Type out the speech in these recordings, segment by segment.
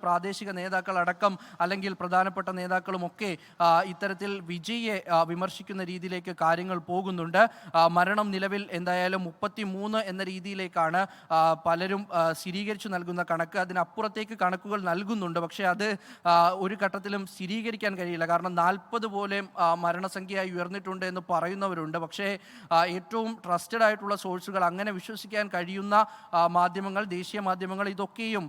പ്രാദേശിക നേതാക്കൾ അടക്കം അല്ലെങ്കിൽ പ്രധാനപ്പെട്ട നേതാക്കളുമൊക്കെ ഇത്തരത്തിൽ വിജയെ വിമർശിക്കുന്ന രീതിയിലേക്ക് കാര്യങ്ങൾ പോകുന്നുണ്ട്. മരണം നിലവിൽ എന്തായാലും 33 എന്ന രീതിയിലേക്കാണ് പലരും സ്ഥിരീകരിച്ചു നൽകുന്ന കണക്ക്. അതിനപ്പുറത്തേക്ക് കണക്കുകൾ നൽകുന്നുണ്ട്. പക്ഷേ അത് ഒരു ഘട്ടത്തിലും സ്ഥിരീകരിക്കാൻ കഴിയില്ല. കാരണം 40 പോലെ മരണസംഖ്യയായി ഉയർന്നിട്ടുണ്ട് എന്ന് പറയുന്നവരുണ്ട്. പക്ഷേ ഏറ്റവും ട്രസ്റ്റഡ് ആയിട്ടുള്ള സോഴ്സുകൾ, അങ്ങനെ വിശ്വസിക്കാൻ കഴിയുന്ന മാധ്യമങ്ങൾ, ദേശീയ മാധ്യമങ്ങൾ ഇതൊക്കെയും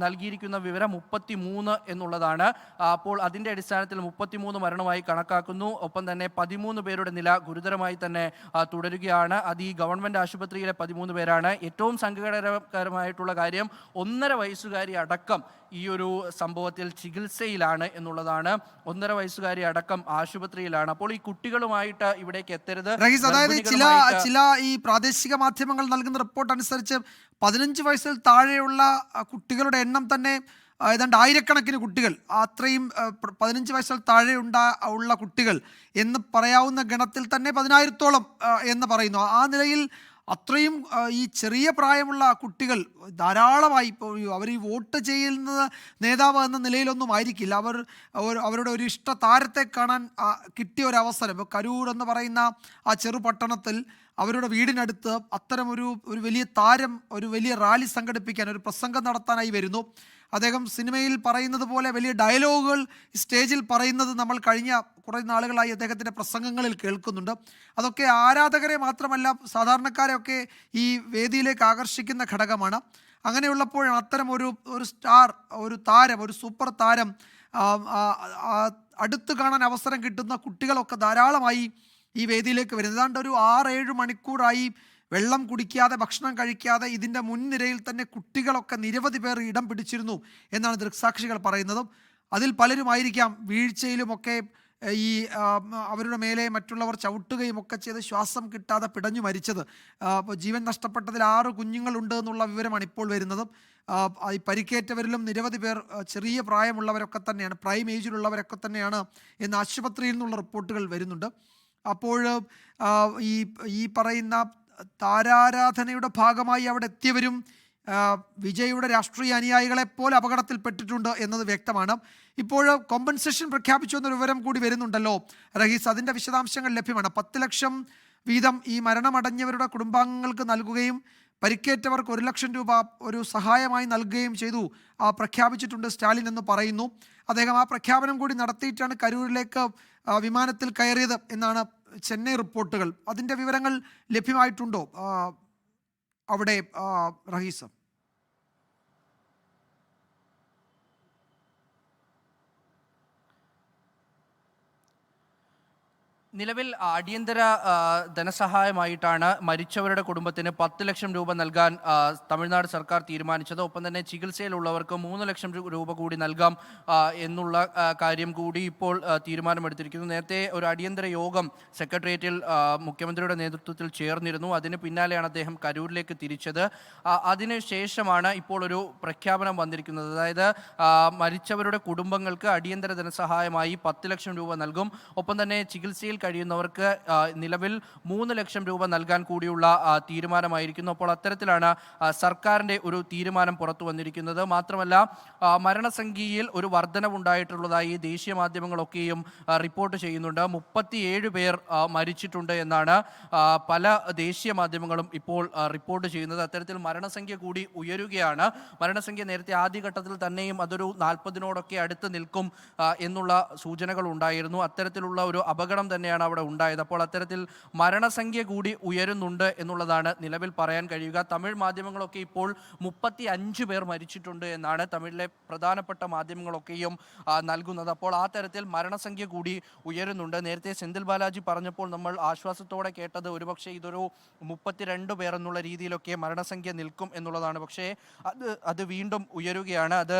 നൽകിയിരിക്കുന്ന വിവരം 33 എന്നുള്ളതാണ്. അപ്പോൾ അതിൻ്റെ അടിസ്ഥാനത്തിൽ 33 മരണമായി കണക്കാക്കുന്നു. ഒപ്പം തന്നെ 13 പേരുടെ നില ഗുരുതരമായി തന്നെ തുടരുകയാണ്. അത് ഈ ഗവൺമെൻറ് ആശുപത്രിയിലെ 13 പേരാണ്. ഏറ്റവും സങ്കടകരമായിട്ടുള്ള കാര്യം 1.5 വയസ്സുകാരി അടക്കം ഈ ഒരു സംഭവത്തിൽ ചികിത്സയിലാണ് എന്നുള്ളതാണ്. 1.5 വയസ്സുകാരി അടക്കം ആശുപത്രിയിലാണ്. അപ്പോൾ ഈ കുട്ടികളുമായിട്ട് ഇവിടേക്ക് എത്തരുത്. അതായത് ചില ഈ പ്രാദേശിക മാധ്യമങ്ങൾ നൽകുന്ന റിപ്പോർട്ട് അനുസരിച്ച് 15 വയസ്സിൽ താഴെയുള്ള കുട്ടികളുടെ എണ്ണം തന്നെ ഏതാണ്ട് ആയിരക്കണക്കിന് കുട്ടികൾ, അത്രയും 15 വയസ്സിൽ താഴെ ഉള്ള കുട്ടികൾ എന്ന് പറയാവുന്ന ഗണത്തിൽ തന്നെ 10,000-ഓളം എന്ന് പറയുന്നു. ആ നിലയിൽ അത്രയും ഈ ചെറിയ പ്രായമുള്ള കുട്ടികൾ ധാരാളമായി. ഇപ്പോൾ അവർ ഈ വോട്ട് ചെയ്യുന്നത് നേതാവ് എന്ന നിലയിലൊന്നും ആയിരിക്കില്ല. അവരുടെ ഒരു ഇഷ്ട താരത്തെ കാണാൻ കിട്ടിയ ഒരവസരം. ഇപ്പോൾ കരൂർ എന്ന് പറയുന്ന ആ ചെറുപട്ടണത്തിൽ അവരുടെ വീടിനടുത്ത് അത്തരം ഒരു വലിയ താരം ഒരു വലിയ റാലി സംഘടിപ്പിക്കാൻ, ഒരു പ്രസംഗം നടത്താനായി വരുന്നു. അദ്ദേഹം സിനിമയിൽ പറയുന്നത് പോലെ വലിയ ഡയലോഗുകൾ സ്റ്റേജിൽ പറയുന്നത് നമ്മൾ കഴിഞ്ഞ കുറേ നാളുകളായി അദ്ദേഹത്തിൻ്റെ പ്രസംഗങ്ങളിൽ കേൾക്കുന്നുണ്ട്. അതൊക്കെ ആരാധകരെ മാത്രമല്ല സാധാരണക്കാരെയൊക്കെ ഈ വേദിയിലേക്ക് ആകർഷിക്കുന്ന ഘടകമാണ്. അങ്ങനെയുള്ളപ്പോഴാണ് അത്തരം ഒരു സ്റ്റാർ, ഒരു താരം, ഒരു സൂപ്പർ താരം അടുത്ത് കാണാൻ അവസരം കിട്ടുന്ന കുട്ടികളൊക്കെ ധാരാളമായി ഈ വേദിയിലേക്ക് വരുന്നത്. ഏതാണ്ട് ഒരു 6-7 മണിക്കൂറായി വെള്ളം കുടിക്കാതെ, ഭക്ഷണം കഴിക്കാതെ ഇതിൻ്റെ മുൻനിരയിൽ തന്നെ കുട്ടികളൊക്കെ നിരവധി പേർ ഇടം പിടിച്ചിരുന്നു എന്നാണ് ദൃക്സാക്ഷികൾ പറയുന്നത്. അതിൽ പലരുമായിരിക്കാം വീഴ്ചയിലുമൊക്കെ ഈ അവരുടെ മേലെ മറ്റുള്ളവർ ചവിട്ടുകയും ഒക്കെ ചെയ്ത് ശ്വാസം കിട്ടാതെ പിടഞ്ഞു മരിച്ചത്. ജീവൻ നഷ്ടപ്പെട്ടതിൽ 6 കുഞ്ഞുങ്ങളുണ്ട് എന്നുള്ള വിവരമാണ് ഇപ്പോൾ വരുന്നത്. ഈ പരിക്കേറ്റവരിലും നിരവധി പേർ ചെറിയ പ്രായമുള്ളവരൊക്കെ തന്നെയാണ്, പ്രൈം ഏജിലുള്ളവരൊക്കെ തന്നെയാണ് എന്ന് ആശുപത്രിയിൽ നിന്നുള്ള റിപ്പോർട്ടുകൾ വരുന്നുണ്ട്. അപ്പോൾ ഈ പറയുന്ന താരാരാധനയുടെ ഭാഗമായി അവിടെ എത്തിയവരും വിജയുടെ രാഷ്ട്രീയ അനുയായികളെപ്പോലെ അപകടത്തിൽപ്പെട്ടിട്ടുണ്ട് എന്നത് വ്യക്തമാണ്. ഇപ്പോൾ കോമ്പൻസേഷൻ പ്രഖ്യാപിച്ചു എന്നൊരു വിവരം കൂടി വരുന്നുണ്ടല്ലോ റഹീസ്, അതിൻ്റെ വിശദാംശങ്ങൾ ലഭ്യമാണ്. 10 ലക്ഷം വീതം ഈ മരണമടഞ്ഞവരുടെ കുടുംബാംഗങ്ങൾക്ക് നൽകുകയും പരിക്കേറ്റവർക്ക് 1 ലക്ഷം രൂപ ഒരു സഹായമായി നൽകുകയും ചെയ്തു പ്രഖ്യാപിച്ചിട്ടുണ്ട് സ്റ്റാലിൻ എന്ന് പറയുന്നു. അദ്ദേഹം ആ പ്രഖ്യാപനം കൂടി നടത്തിയിട്ടാണ് കരൂരിലേക്ക് വിമാനത്തിൽ കയറിയത് എന്നാണ് ചെന്നൈ റിപ്പോർട്ടുകൾ. അതിൻ്റെ വിവരങ്ങൾ ലഭ്യമായിട്ടുണ്ടോ അവിടെ റഹീസ്? നിലവിൽ അടിയന്തര ധനസഹായമായിട്ടാണ് മരിച്ചവരുടെ കുടുംബത്തിന് 10 ലക്ഷം രൂപ നൽകാൻ തമിഴ്നാട് സർക്കാർ തീരുമാനിച്ചത്. ഒപ്പം തന്നെ ചികിത്സയിലുള്ളവർക്ക് 3 ലക്ഷം രൂപ കൂടി നൽകാം എന്നുള്ള കാര്യം കൂടി ഇപ്പോൾ തീരുമാനമെടുത്തിരിക്കുന്നു. നേരത്തെ ഒരു അടിയന്തര യോഗം സെക്രട്ടേറിയറ്റിൽ മുഖ്യമന്ത്രിയുടെ നേതൃത്വത്തിൽ ചേർന്നിരുന്നു. അതിന് പിന്നാലെയാണ് അദ്ദേഹം കരൂരിലേക്ക് തിരിച്ചത്. അതിനുശേഷമാണ് ഇപ്പോൾ ഒരു പ്രഖ്യാപനം വന്നിരിക്കുന്നത്. അതായത് മരിച്ചവരുടെ കുടുംബങ്ങൾക്ക് അടിയന്തര ധനസഹായമായി 10 ലക്ഷം രൂപ നൽകും. ഒപ്പം തന്നെ ചികിത്സയിൽ കഴിയുന്നവർക്ക് നിലവിൽ 3 ലക്ഷം രൂപ നൽകാൻ കൂടിയുള്ള തീരുമാനമായിരിക്കുന്നു. അപ്പോൾ അത്തരത്തിലാണ് സർക്കാരിൻ്റെ ഒരു തീരുമാനം പുറത്തു വന്നിരിക്കുന്നത്. മാത്രമല്ല മരണസംഖ്യയിൽ ഒരു വർധനവുണ്ടായിട്ടുള്ളതായി ദേശീയ മാധ്യമങ്ങളൊക്കെയും റിപ്പോർട്ട് ചെയ്യുന്നുണ്ട്. 37 പേർ മരിച്ചിട്ടുണ്ട് എന്നാണ് പല ദേശീയ മാധ്യമങ്ങളും ഇപ്പോൾ റിപ്പോർട്ട് ചെയ്യുന്നത്. അത്തരത്തിൽ മരണസംഖ്യ കൂടി ഉയരുകയാണ്. മരണസംഖ്യ നേരത്തെ ആദ്യഘട്ടത്തിൽ തന്നെയും അതൊരു 40നോടൊക്കെ അടുത്ത് നിൽക്കും എന്നുള്ള സൂചനകൾ ഉണ്ടായിരുന്നു. അത്തരത്തിലുള്ള ഒരു അപകടം തന്നെയാണ് അവിടെ ഉണ്ടായത്. അപ്പോൾ അത്തരത്തിൽ മരണസംഖ്യ കൂടി ഉയരുന്നുണ്ട് എന്നുള്ളതാണ് നിലവിൽ പറയാൻ കഴിയുക. തമിഴ് മാധ്യമങ്ങളൊക്കെ ഇപ്പോൾ 35 പേർ മരിച്ചിട്ടുണ്ട് എന്നാണ് തമിഴിലെ പ്രധാനപ്പെട്ട മാധ്യമങ്ങളൊക്കെയും നൽകുന്നത്. അപ്പോൾ ആ തരത്തിൽ മരണസംഖ്യ കൂടി ഉയരുന്നുണ്ട്. നേരത്തെ സെന്തിൽ ബാലാജി പറഞ്ഞപ്പോൾ നമ്മൾ ആശ്വാസത്തോടെ കേട്ടത് ഒരുപക്ഷെ ഇതൊരു 32 പേർ എന്നുള്ള രീതിയിലൊക്കെ മരണസംഖ്യ നിൽക്കും എന്നുള്ളതാണ്. പക്ഷേ അത് വീണ്ടും ഉയരുകയാണ്. അത്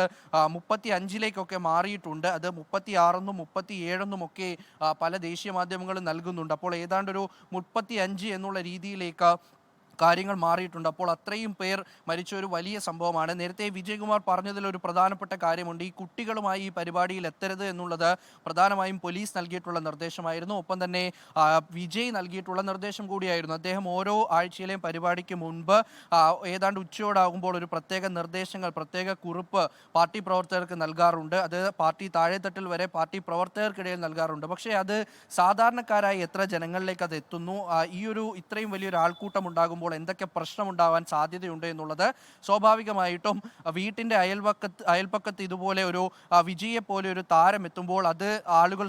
35ലേക്കൊക്കെ മാറിയിട്ടുണ്ട്. അത് 36-നും 37-നും ഒക്കെ പല ദേശീയ മാധ്യമങ്ങൾ നൽകുന്നുണ്ട്. അപ്പോൾ ഏതാണ്ടൊരു 35 എന്നുള്ള രീതിയിലേക്ക് കാര്യങ്ങൾ മാറിയിട്ടുണ്ട്. അപ്പോൾ അത്രയും പേർ മരിച്ച ഒരു വലിയ സംഭവമാണ്. നേരത്തെ വിജയകുമാർ പറഞ്ഞതിൽ ഒരു പ്രധാനപ്പെട്ട കാര്യമുണ്ട്. ഈ കുട്ടികളുമായി ഈ പരിപാടിയിൽ എത്തരുത് എന്നുള്ളത് പ്രധാനമായും പോലീസ് നൽകിയിട്ടുള്ള നിർദ്ദേശമായിരുന്നു. ഒപ്പം തന്നെ വിജയ് നൽകിയിട്ടുള്ള നിർദ്ദേശം കൂടിയായിരുന്നു. അദ്ദേഹം ഓരോ ആഴ്ചയിലെയും പരിപാടിക്ക് മുൻപ് ഏതാണ്ട് ഉച്ചയോടാകുമ്പോൾ ഒരു പ്രത്യേക നിർദ്ദേശങ്ങൾ, പ്രത്യേക കുറിപ്പ് പാർട്ടി പ്രവർത്തകർക്ക് നൽകാറുണ്ട്. അത് പാർട്ടി താഴെത്തട്ടിൽ വരെ പാർട്ടി പ്രവർത്തകർക്കിടയിൽ നൽകാറുണ്ട്. പക്ഷേ അത് സാധാരണക്കാരായി എത്ര ജനങ്ങളിലേക്ക് അത് എത്തുന്നു, ഈ ഒരു ഇത്രയും വലിയൊരു ആൾക്കൂട്ടം ഉണ്ടാകുമ്പോൾ എന്തൊക്കെ പ്രശ്നമുണ്ടാവാൻ സാധ്യതയുണ്ട് എന്നുള്ളത് സ്വാഭാവികമായിട്ടും വീട്ടിൻ്റെ അയൽപക്കത്ത് ഇതുപോലെ ഒരു വിജയെ പോലെ ഒരു താരം എത്തുമ്പോൾ അത് ആളുകൾ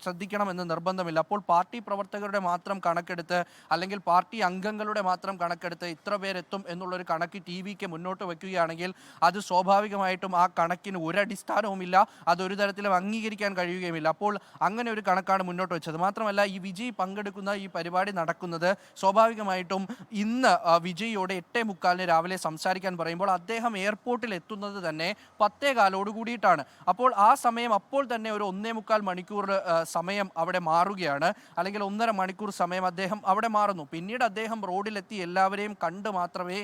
ശ്രദ്ധിക്കണമെന്ന് നിർബന്ധമില്ല. അപ്പോൾ പാർട്ടി പ്രവർത്തകരുടെ മാത്രം കണക്കെടുത്ത് അല്ലെങ്കിൽ പാർട്ടി അംഗങ്ങളുടെ മാത്രം കണക്കെടുത്ത് ഇത്ര പേരെത്തും എന്നുള്ളൊരു കണക്ക് ടി.വിക്ക് മുന്നോട്ട് വയ്ക്കുകയാണെങ്കിൽ അത് സ്വാഭാവികമായിട്ടും ആ കണക്കിന് ഒരടിസ്ഥാനവുമില്ല, അതൊരു തരത്തിലും അംഗീകരിക്കാൻ കഴിയുകയുമില്ല. അപ്പോൾ അങ്ങനെ ഒരു കണക്കാണ് മുന്നോട്ട് വെച്ചത്. മാത്രമല്ല ഈ വിജയ് പങ്കെടുക്കുന്ന ഈ പരിപാടി നടക്കുന്നത് സ്വാഭാവികമായിട്ടും ഇന്ന് വിജയോട് 8:45 രാവിലെ സംസാരിക്കാൻ പറയുമ്പോൾ അദ്ദേഹം എയർപോർട്ടിൽ എത്തുന്നത് തന്നെ 10:15 കൂടിയിട്ടാണ്. അപ്പോൾ ആ സമയം അപ്പോൾ തന്നെ ഒരു 1.25 മണിക്കൂർ സമയം അവിടെ മാറുകയാണ്, അല്ലെങ്കിൽ 1.5 മണിക്കൂർ സമയം അദ്ദേഹം അവിടെ മാറുന്നു. പിന്നീട് അദ്ദേഹം റോഡിലെത്തി എല്ലാവരെയും കണ്ട് മാത്രമേ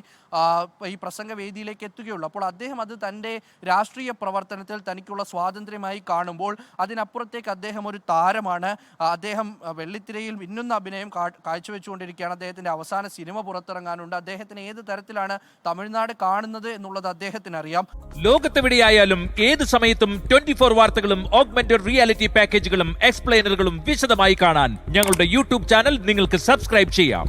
ഈ പ്രസംഗവേദിയിലേക്ക് എത്തുകയുള്ളൂ. അപ്പോൾ അദ്ദേഹം അത് തൻ്റെ രാഷ്ട്രീയ പ്രവർത്തനത്തിൽ തനിക്കുള്ള സ്വാതന്ത്ര്യമായി കാണുമ്പോൾ അതിനപ്പുറത്തേക്ക് അദ്ദേഹം ഒരു താരമാണ്. അദ്ദേഹം വെള്ളിത്തിരയിൽ മിന്നുന്ന അഭിനയം കാഴ്ചവെച്ചുകൊണ്ടിരിക്കുകയാണ്. അദ്ദേഹത്തിൻ്റെ അവസാന സിനിമ പുറത്തിറങ്ങാനുണ്ട്. അദ്ദേഹത്തിന് ഏത് തരത്തിലാണ് തമിഴ്നാട് കാണുന്നത് എന്നുള്ളത് അദ്ദേഹത്തിന് അറിയാം. ലോകത്തെവിടെയായാലും ഏത് സമയത്തും 24 വാർത്തകളും ഓഗ്മെന്റഡ് റിയാലിറ്റി പാക്കേജുകളും എക്സ്പ്ലെയിനറുകളും വിശദമായി കാണാൻ ഞങ്ങളുടെ യൂട്യൂബ് ചാനൽ നിങ്ങൾക്ക് സബ്സ്ക്രൈബ് ചെയ്യാം.